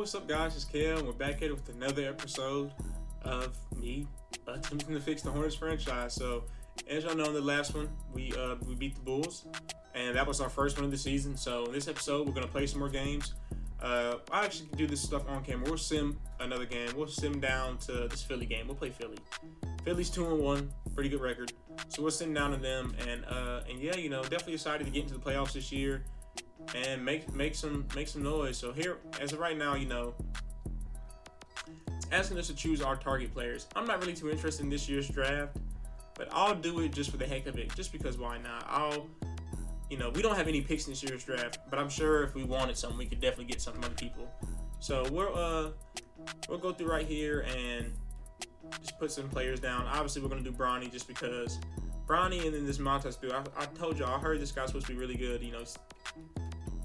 what's up, guys? It's Kel. We're back here with another episode of me attempting to fix the Hornets franchise. So, as y'all know, in the last one, we beat the Bulls, and that was our first one of the season. So, in this episode, we're gonna play some more games. I actually can do this stuff on camera. We'll sim another game. We'll sim down to this Philly game. We'll play Philly. Philly's 2-1, pretty good record. So we'll sim down to them, and yeah, definitely excited to get into the playoffs this year and make some noise. So here, as of right now, it's asking us to choose our target players. I'm not really too interested in this year's draft, but I'll do it just for the heck of it, just because why not? We don't have any picks in this year's draft, but I'm sure if we wanted something, we could definitely get some from other people. So we'll go through right here and just put some players down. Obviously, we're gonna do Bronny just because Bronny, and then this Montes dude. I told y'all, I heard this guy's supposed to be really good.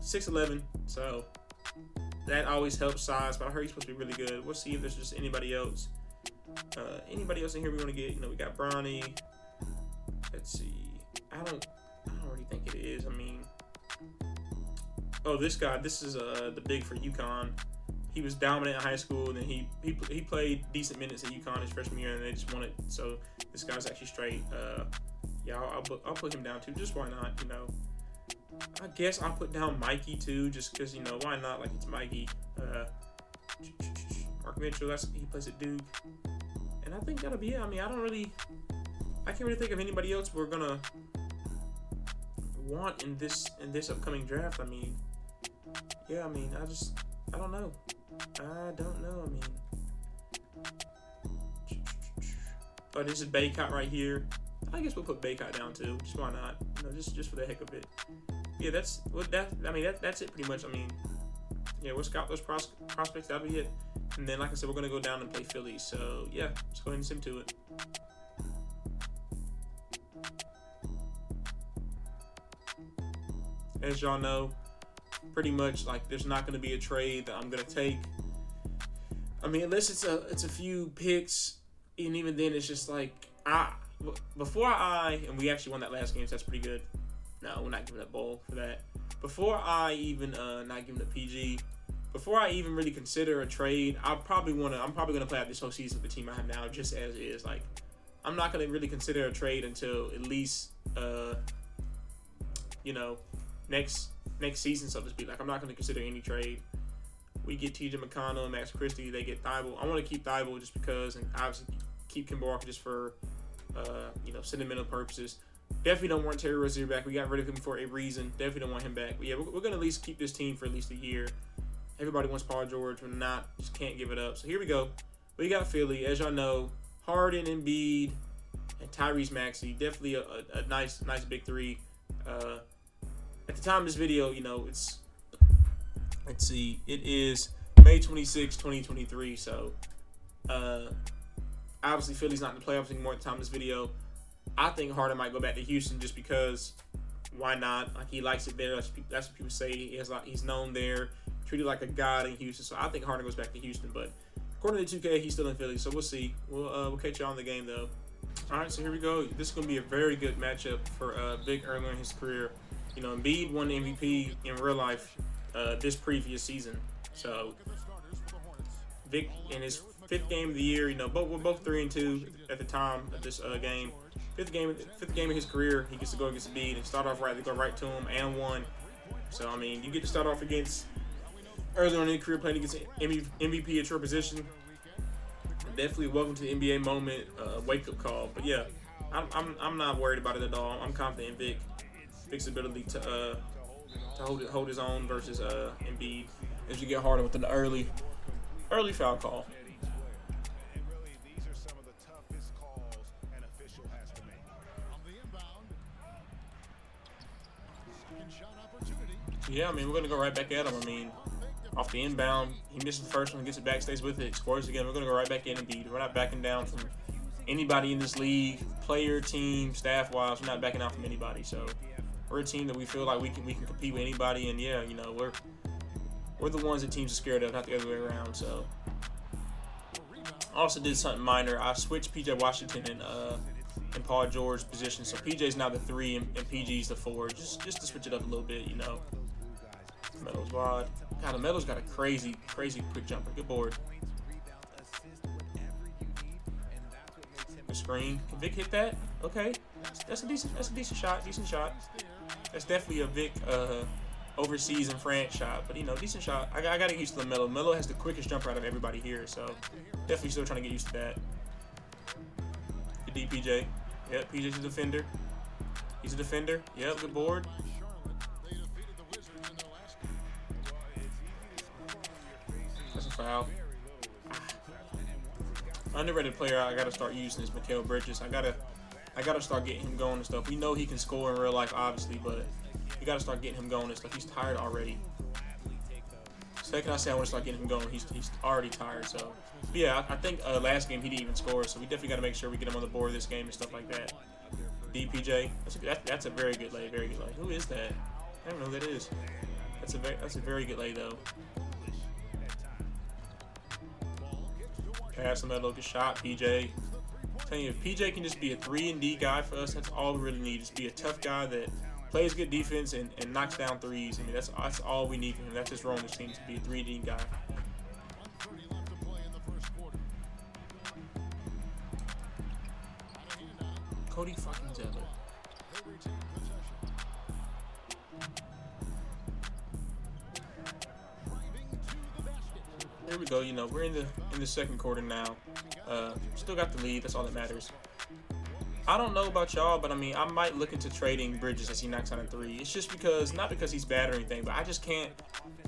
6'11", so that always helps size. But I heard he's supposed to be really good. We'll see if there's just anybody else. Anybody else in here we want to get? We got Bronny. Let's see. I don't really think it is. This guy. This is the big for UConn. He was dominant in high school, and then he played decent minutes at UConn his freshman year, and they just won it. So this guy's actually straight. I'll put him down too. Just why not? I guess I'll put down Mikey too, just because why not? Like, it's Mikey. Mark Mitchell. He plays at Duke, and I think that'll be it. I can't really think of anybody else we're gonna want in this upcoming draft. I don't know. Oh, this is Baycott right here. I guess we'll put Baycott down too. Just why not? Just for the heck of it. Yeah, that's it pretty much. We'll scout those prospects. That'll be it. And then, like I said, we're gonna go down and play Philly. So yeah, let's go ahead and sim to it. As y'all know, pretty much there's not going to be a trade that I'm going to take. Unless it's a few picks, and even then it's just and we actually won that last game, so that's pretty good. No, we're not giving up Bowl for that. Before I even not giving up PG, before I even really consider a trade, I'm probably going to play out this whole season with the team I have now, just as is. I'm not going to really consider a trade until at least next season, so to speak. I'm not going to consider any trade. We get TJ McConnell and Max Christie. They get Thibault. I want to keep Thibault just because, and obviously keep Kemba Walker just for sentimental purposes. Definitely don't want Terry Rozier back. We got rid of him for a reason. Definitely don't want him back. But yeah, we're going to at least keep this team for at least a year. Everybody wants Paul George. We're not. Just can't give it up. So here we go. We got Philly. As y'all know, Harden, Embiid, and Tyrese Maxey. Definitely a nice big three. At the time of this video, let's see, it is May 26, 2023. So, obviously, Philly's not in the playoffs anymore at the time of this video. I think Harden might go back to Houston just because, why not? He likes it there. That's what people say. He's known there, treated like a god in Houston. So I think Harden goes back to Houston. But according to 2K, he's still in Philly. So we'll see. We'll catch y'all on the game though. All right, so here we go. This is going to be a very good matchup for Vic earlier in his career. Embiid won the MVP in real life this previous season. So Vic in his 5th game of the year, we're both 3-2 at the time of this game. 5th game of his career, he gets to go against Embiid and start off right. They go right to him and won. So you get to start off against early on in your career playing against MVP at your position. Definitely welcome to the NBA moment, wake up call. But yeah, I'm not worried about it at all. I'm confident in Vic's ability to hold his own versus Embiid as you get harder with an early foul call. Yeah, we're gonna go right back at him. Off the inbound, he misses the first one, gets it back, stays with it, scores again. We're gonna go right back in and beat. We're not backing down from anybody in this league, player, team, staff-wise. We're not backing out from anybody. So we're a team that we feel like we can compete with anybody, and yeah, we're the ones that teams are scared of, not the other way around. So I also did something minor. I switched PJ Washington and Paul George position, so PJ's now the 3 and PG's the 4, just to switch it up a little bit, Melo's wide. God, Melo's got a crazy quick jumper. Good board. The screen. Can Vic hit that? Okay. That's a decent shot. Decent shot. That's definitely a Vic overseas and France shot, but you know, decent shot. I got to get used to the Melo. Melo has the quickest jumper out of everybody here, so definitely still trying to get used to that. Good D, PJ. Yep, PJ's a defender. He's a defender. Yep, good board. That's a foul. Underrated player I gotta start using is Mikal Bridges. I gotta start getting him going and stuff. We know he can score in real life, obviously, but we gotta start getting him going and stuff. He's tired already. Second I say I want to start getting him going, he's already tired. So, but yeah, I think last game he didn't even score, so we definitely gotta make sure we get him on the board this game and stuff like that. DPJ, that's a very good lay, very good lay. Who is that? I don't know who that is. That's a very good lay though. Pass him that look, shot, PJ. I'm telling you, if PJ can just be a 3-and-D guy for us, that's all we really need. Just be a tough guy that plays good defense and knocks down threes. I mean, that's all we need from him. That's his role in this team, to be a 3-and-D guy. Cody fucking Zeller. There we go. You know, we're in the second quarter now. Still got the lead. That's all that matters. I don't know about y'all, but I mean, I might look into trading Bridges as he knocks out a 3. It's just because, not because he's bad or anything, but I just can't,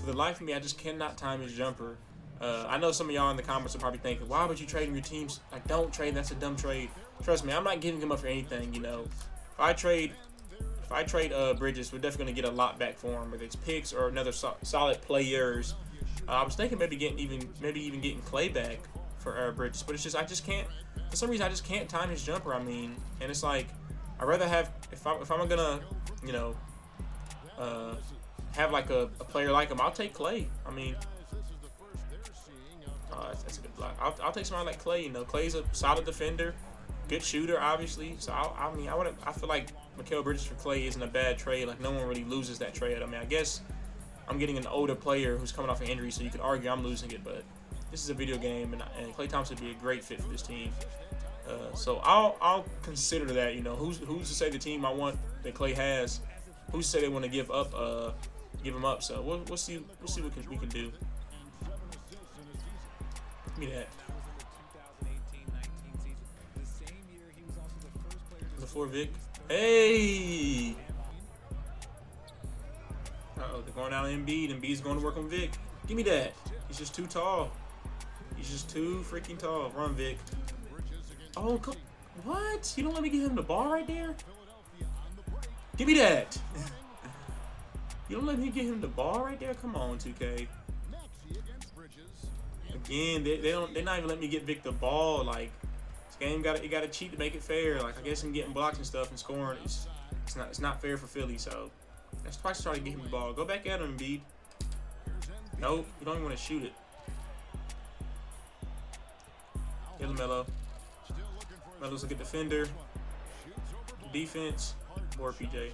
for the life of me, I just cannot time his jumper. I know some of y'all in the comments are probably thinking, why would you trade him your teams? Like, don't trade. That's a dumb trade. Trust me, I'm not giving him up for anything. You know, if I trade Bridges, we're definitely gonna get a lot back for him, whether it's picks or another solid players. I was thinking maybe even getting Clay back for Bridges, but it's just I just can't. For some reason, I just can't time his jumper. I mean, and it's like I'd rather have if I'm gonna have like a player like him, I'll take Clay. I mean, that's a good block. I'll take somebody like Clay. You know, Clay's a solid defender, good shooter, obviously. So I feel like Mikal Bridges for Clay isn't a bad trade. Like no one really loses that trade. I mean, I guess I'm getting an older player who's coming off an injury, so you could argue I'm losing it, but this is a video game, and Klay Thompson would be a great fit for this team. So I'll consider that. You know, who's to say the team I want that Klay has? Who's to say they want to give him up? So we'll see what we can do. Give me that. The 4 Vic. Hey. Uh-oh, they're going down to Embiid. Embiid's going to work on Vic. Give me that. He's just too tall. He's just too freaking tall. Run, Vic. Oh, come. What? You don't let me give him the ball right there? Give me that. You don't let me give him the ball right there? Come on, 2K. Again, they're not even letting me get Vic the ball. Like, this game you gotta cheat to make it fair. Like, I guess him getting blocks and stuff and scoring it's not fair for Philly. So that's twice try to get him the ball. Go back at him, Embiid. Nope, you don't even want to shoot it. Here's Melo. Melo's a good defender. Defense. Board PJ.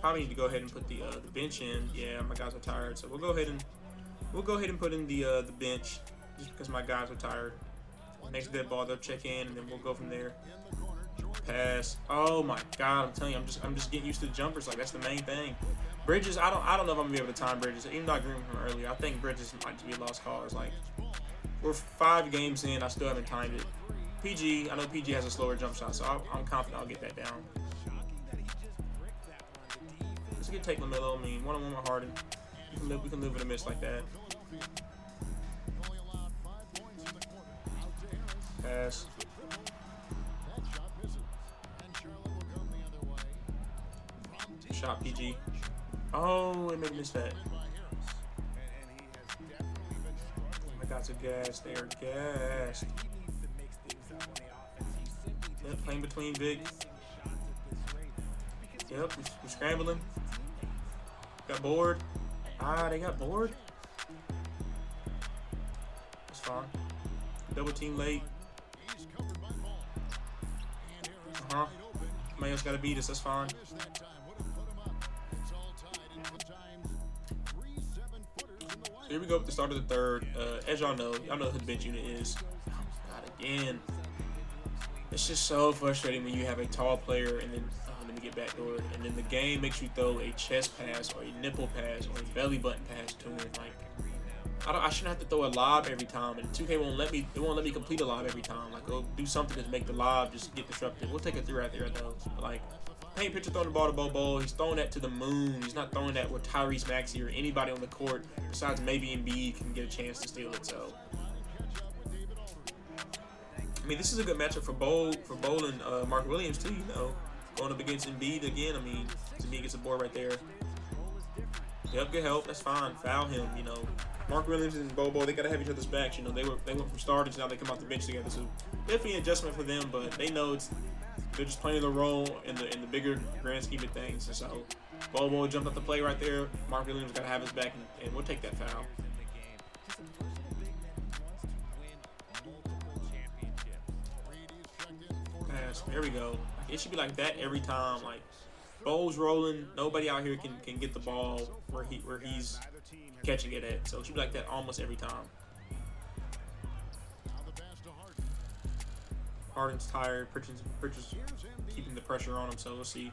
Probably need to go ahead and put the bench in. Yeah, my guys are tired, so we'll go ahead and put in the bench just because my guys are tired. Next dead ball, they'll check in, and then we'll go from there. Pass. Oh my God, I'm telling you, I'm just getting used to the jumpers. Like that's the main thing. Bridges, I don't know if I'm gonna be able to time Bridges. Even though I agreed with him earlier, I think Bridges might just be a lost cause. Like we're 5 games in, I still haven't timed it. PG, I know PG has a slower jump shot, so I'm confident I'll get that down. Let's get take LaMelo. I mean, 1-on-1 with Harden. We can live with a miss like that. Pass. Shot PG. Oh, it made me miss that. My guys are gassed. They are gassed. Yep, playing between Vic. Yep, we're scrambling. Got bored. They got bored. That's fine. Double team late. Somebody else got to beat us. That's fine. here we go at the start of the third. As y'all know who the bench unit is. God, again. It's just so frustrating when you have a tall player and then let me get backdoor, and then the game makes you throw a chest pass or a nipple pass or a belly button pass to him. Like, I shouldn't have to throw a lob every time, and 2K won't let me. It won't let me complete a lob every time. Like, go do something to make the lob just get disrupted. We'll take a 3 right there though. But like, paint picture throwing the ball to Bobo. He's throwing that to the moon. He's not throwing that where Tyrese Maxey or anybody on the court besides maybe Embiid can get a chance to steal it. So, I mean, this is a good matchup for Bol and Mark Williams too. You know, going up against Embiid again. I mean, Embiid gets a board right there. Yep, good help. That's fine. Foul him. You know, Mark Williams and Bobo, they gotta have each other's backs. You know, they went from starters, now they come off the bench together. So definitely an adjustment for them, but they know they're just playing the role in the bigger grand scheme of things. And so Bobo jumped up the play right there. Mark Williams gotta have his back, and we'll take that foul. Pass. There we go. It should be like that every time. Like, Bo's rolling, nobody out here can get the ball where he's catching it at. So it should be like that almost every time. Harden's tired. Pritchard's keeping the pressure on him. So we'll see.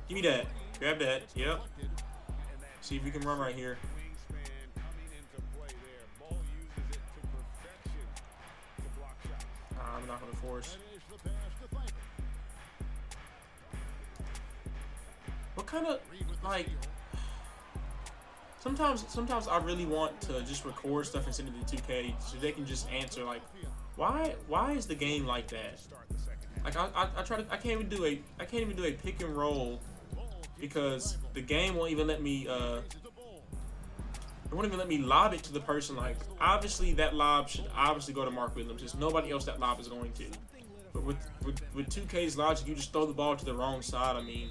Give me that. Grab that. Yep. See if we can run right here. I'm not gonna force. What kind of, like, sometimes I really want to just record stuff and send it to 2K so they can just answer, like, why is the game like that? Like, I can't even do a pick and roll because the game won't even let me it won't even let me lob it to the person. Like, obviously that lob should obviously go to Mark Williams. There's nobody else that lob is going to. But with 2K's logic, you just throw the ball to the wrong side. I mean,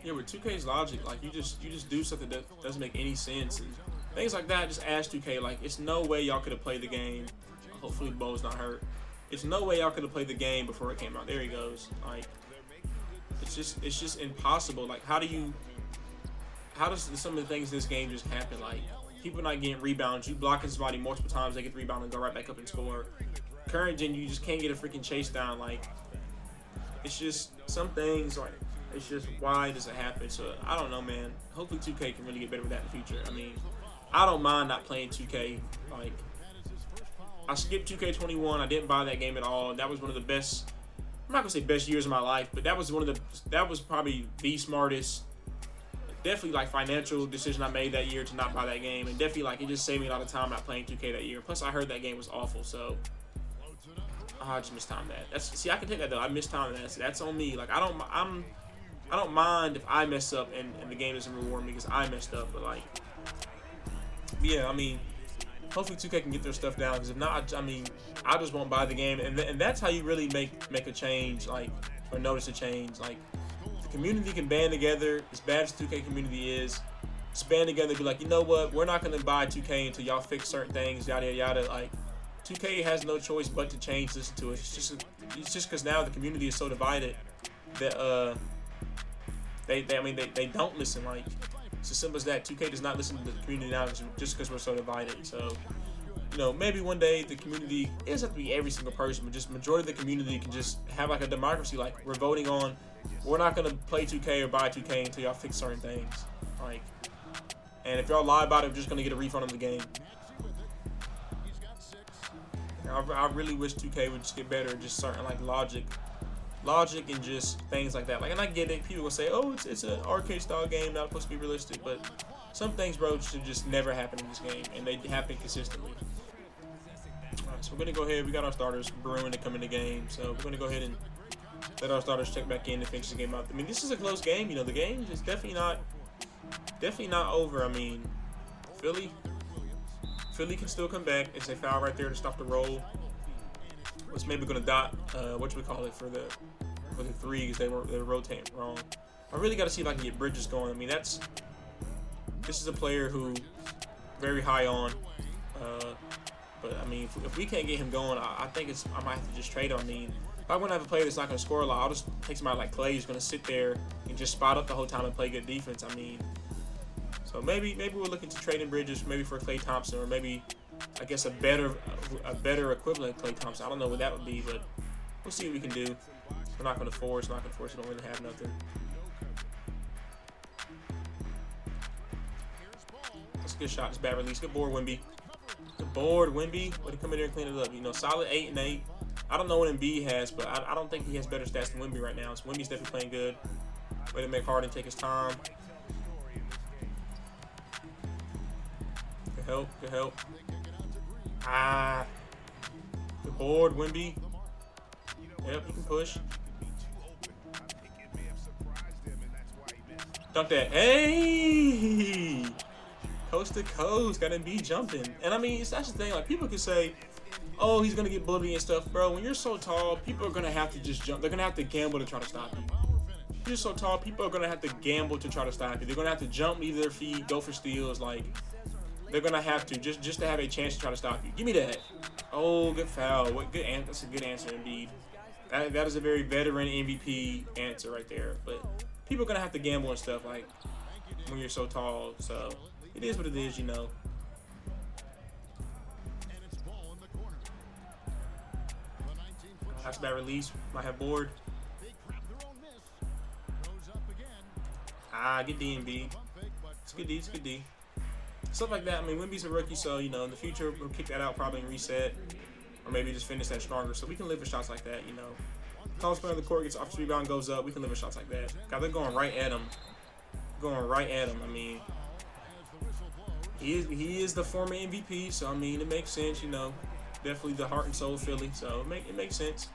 yeah, with 2K's logic, like, you just do something that doesn't make any sense, and things like that. Just ask 2K, like, it's no way y'all could have played the game. Hopefully Bo's not hurt. It's no way y'all could have played the game before it came out. There he goes. Like, it's just impossible. Like, how does some of the things in this game just happen? Like, people not getting rebounds. You blocking somebody multiple times, they get the rebound and go right back up and score. Current gen, you just can't get a freaking chase down. Like, it's just some things, like, it's just, why does it happen? So I don't know, man. Hopefully 2K can really get better with that in the future. I mean, I don't mind not playing 2K. Like, I skipped 2K21. I didn't buy that game at all. That was one of the best, I'm not gonna say best years of my life, but that was probably the smartest, definitely, like, financial decision I made that year to not buy that game. And definitely, like, it just saved me a lot of time not playing 2K that year. Plus, I heard that game was awful, so I just mistimed that. See, I can take that though. I mistimed that. That's on me. Like, I don't mind if I mess up and the game doesn't reward me because I messed up. But, like, yeah, I mean, hopefully 2K can get their stuff down. Because if not, I mean, I just won't buy the game. And that's how you really make a change, like, or notice a change. Like, the community can band together. As bad as 2K community is, just band together and be like, you know what? We're not gonna buy 2K until y'all fix certain things. Yada yada. Like, 2K has no choice but to change this to it. It's just because now the community is so divided that they don't listen. Like, it's as simple as that. 2K does not listen to the community now just because we're so divided. So, you know, maybe one day the community, it doesn't have to be every single person, but just majority of the community can just have, like, a democracy. Like, we're voting on, we're not gonna play 2K or buy 2K until y'all fix certain things. Like, and if y'all lie about it, we're just gonna get a refund on the game. I really wish 2K would just get better at just certain, like, logic and just things like that. Like, and I get it. People will say, oh, it's an arcade style game, not supposed to be realistic. But some things, bro, should just never happen in this game, and they happen consistently. All right, so we're gonna go ahead. We got our starters brewing to come in the game, so we're gonna go ahead and let our starters check back in and finish the game out. I mean, this is a close game. You know, the game is definitely not over. I mean, Philly can still come back. It's a foul right there to stop the roll. Was maybe gonna dot for the three because they were rotating wrong. I really got to see if I can get Bridges going. I mean, this is a player who very high on. But I mean, if we can't get him going, I think I might have to just trade him. I mean, If I want to have a player that's not going to score a lot, I'll just take somebody like Clay who's going to sit there and just spot up the whole time and play good defense. I mean, so maybe we're looking to trade in Bridges, maybe for Klay Thompson, or maybe I guess a better equivalent of Klay Thompson. I don't know what that would be, but we'll see what we can do. We're not going to force. We don't really have nothing. That's a good shot. It's bad release. Good board, Wemby. Good board, Wemby. Way to come in there and clean it up. You know, solid 8 and 8. I don't know what Embiid has, but I don't think he has better stats than Wemby right now. So Wemby's definitely playing good. Way to make Harden take his time. Good help. Good help. Ah. Good board, Wemby. Yep, he can push. Dunk that. Hey! Coast to coast. Got Embiid jumping. And I mean, that's the thing. Like, people can say, oh, he's going to get bullied and stuff. Bro, when you're so tall, people are going to have to just jump. They're going to have to gamble to try to stop you. You're so tall, people are going to have to gamble to try to stop you. They're going to have to jump, leave their feet, go for steals. Like, they're going to have to just to have a chance to try to stop you. Give me that. Oh, good foul. That's a good answer indeed. That is a very veteran MVP answer right there. But people are going to have to gamble and stuff, like, when you're so tall. So, it is what it is, you know. That's a bad release. Might have board. Ah, get D and B. It's good D. It's good D. Stuff like that. I mean, Wemby's a rookie, so, you know, in the future, we'll kick that out probably and reset. Or maybe just finish that stronger. So we can live with shots like that, you know. Tallest player on the court gets offensive rebound, goes up. We can live with shots like that. God, they're going right at him. Going right at him. I mean, he is the former MVP, so, I mean, it makes sense, you know. Definitely the heart and soul of Philly, so it makes sense.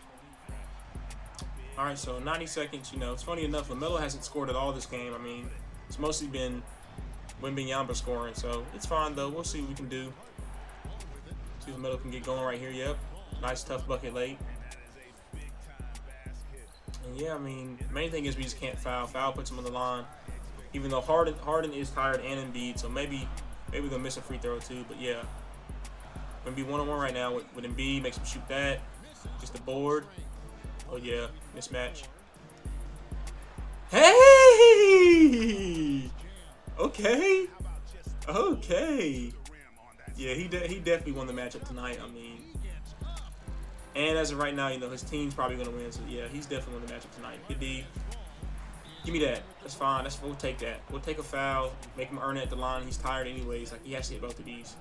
All right, so 90 seconds, you know. It's funny enough, LaMelo hasn't scored at all this game. I mean, it's mostly been Wembanyama scoring, so it's fine, though. We'll see what we can do. See if LaMelo can get going right here. Yep. Nice, tough bucket late. And, yeah, I mean, the main thing is we just can't foul. Foul puts him on the line. Even though Harden is tired and Embiid, so maybe they'll miss a free throw, too. But, yeah. Wemby one-on-one right now with Embiid. Makes him shoot that. Just the board. Oh, yeah. Mismatch. Hey! Okay. Okay. Yeah, he definitely won the matchup tonight. I mean, and as of right now, you know, his team's probably going to win. So, yeah, he's definitely won the matchup tonight. Good D. Give me that. That's fine. We'll take that. We'll take a foul. Make him earn it at the line. He's tired anyways. Like, he has to hit both of these.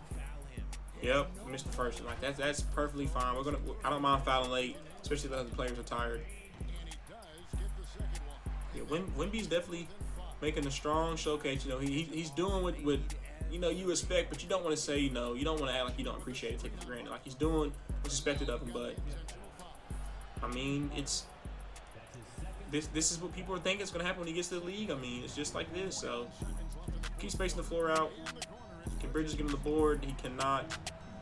Yep, missed the first one. Like, that's perfectly fine. I don't mind fouling late, especially if the other players are tired. Yeah, Wemby's definitely making a strong showcase. You know, he's doing what you know you expect, but you don't want to say, you know, you don't want to act like you don't appreciate it, take it for granted. Like, he's doing what's expected of him. But I mean, this is what people are thinking is going to happen when he gets to the league. I mean, it's just like this. So keep spacing the floor out. Can Bridges get on the board? He cannot.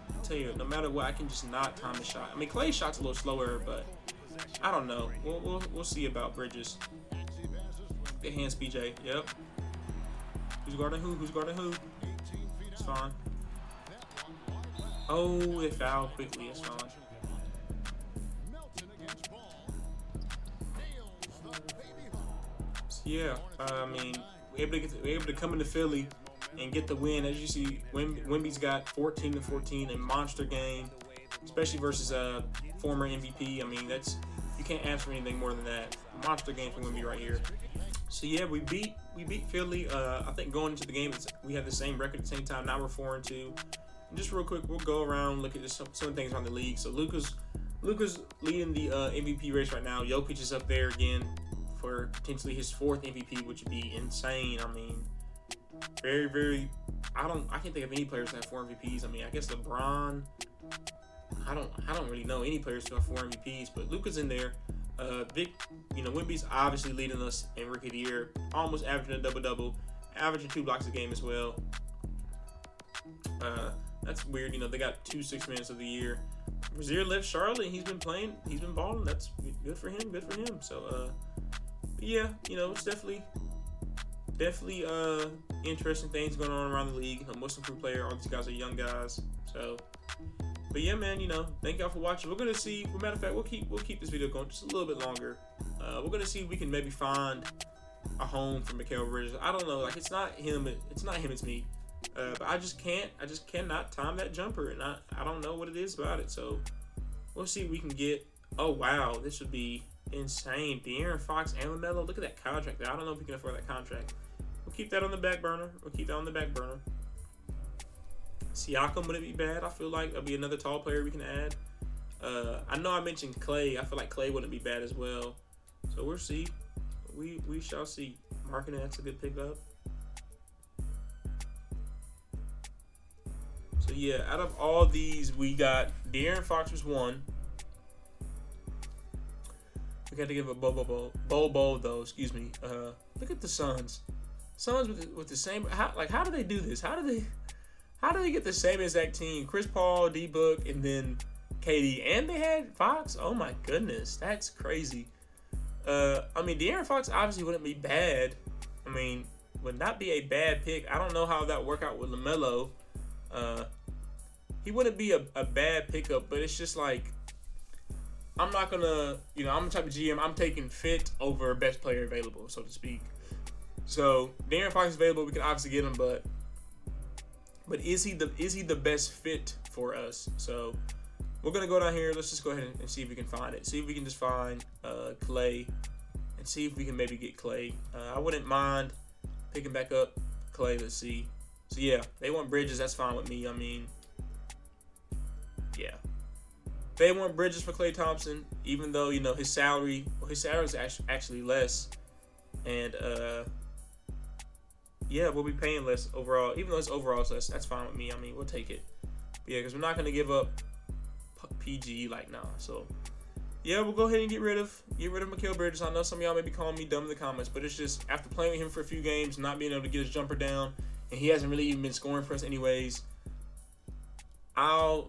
I tell you, no matter what, I can just not time the shot. I mean, Clay's shot's a little slower, but I don't know. We'll see about Bridges. Good hands, PJ. Yep. Who's guarding who? Who's guarding who? It's fine. Oh, they foul quickly. It's fine. So, yeah, I mean, we're able to come into Philly and get the win. As you see, Wemby's got 14-14, a monster game, especially versus former MVP. I mean, you can't ask for anything more than that. A monster game from Wemby right here. So yeah, we beat Philly. I think going into the game, we had the same record at the same time. Now we're 4-2. And just real quick, we'll go around, look at some things around the league. So Luka's leading the MVP race right now. Jokic is up there again for potentially his 4th MVP, which would be insane. I mean, very, very. I can't think of any players that have 4 MVPs. I mean, I guess LeBron. I don't really know any players who have 4 MVPs, but Luka's in there. Wemby's obviously leading us in Rookie of the Year, almost averaging a double-double, averaging 2 blocks a game as well. That's weird. You know, they got 2 6 minutes of the year. Rozier left Charlotte, and he's been balling. That's good for him. So, but yeah, you know, it's definitely definitely interesting things going on around the league. A Muslim crew player. All these guys are young guys. So, but yeah, man. Thank y'all for watching. We're gonna see. As a matter of fact, we'll keep this video going just a little bit longer. We're gonna see if we can maybe find a home for Mikal Bridges. I don't know. Like it's not him. It's me. But I just cannot time that jumper, and I don't know what it is about it. So we'll see if we can get. Oh wow, this would be insane. De'Aaron Fox and LaMelo. Look at that contract there. I don't know if we can afford that contract. We'll keep that on the back burner. Siakam wouldn't be bad. I feel like that'll be another tall player we can add. I know I mentioned Clay. I feel like Clay wouldn't be bad as well. So we'll see. We shall see. Marketing, that's a good pickup. So yeah, out of all these, we got De'Aaron Fox was one. We got to give a Bobo though. Excuse me. Look at the Suns. Suns with the same. How do they do this? How do they get the same exact team? Chris Paul, D Book, and then KD, and they had Fox. Oh my goodness, that's crazy. De'Aaron Fox obviously wouldn't be bad. Would not be a bad pick. I don't know how that would work out with LaMelo. He wouldn't be a bad pickup, but it's just like I'm not gonna, I'm the type of GM. I'm taking fit over best player available, so to speak. So De'Aaron Fox is available. We can obviously get him, but is he the best fit for us? So we're gonna go down here. Let's just go ahead and see if we can find it. See if we can just find Clay, and see if we can maybe get Clay. I wouldn't mind picking back up Clay. Let's see. So yeah, they want Bridges. That's fine with me. Yeah. They want Bridges for Klay Thompson, even though his salary is actually less, and yeah, we'll be paying less overall. Even though his overall is less, that's fine with me. We'll take it. But yeah, because we're not gonna give up PG So yeah, we'll go ahead and get rid of Mikal Bridges. I know some of y'all may be calling me dumb in the comments, but it's just after playing with him for a few games, not being able to get his jumper down, and he hasn't really even been scoring for us anyways. I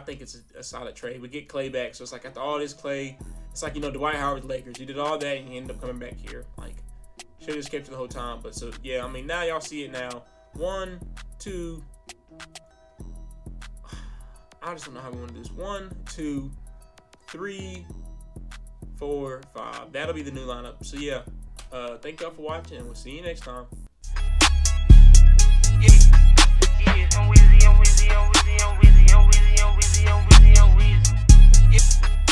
think it's a solid trade. We get Clay back, so it's like after all this Clay, it's like Dwight Howard's Lakers. He did all that and he ended up coming back here. Like should have just kept it the whole time. But so yeah, now y'all see it now. 1, 2. I just don't know how we want to do this. 1, 2, 3, 4, 5. That'll be the new lineup. So yeah, thank y'all for watching, and we'll see you next time. I'm Weezy.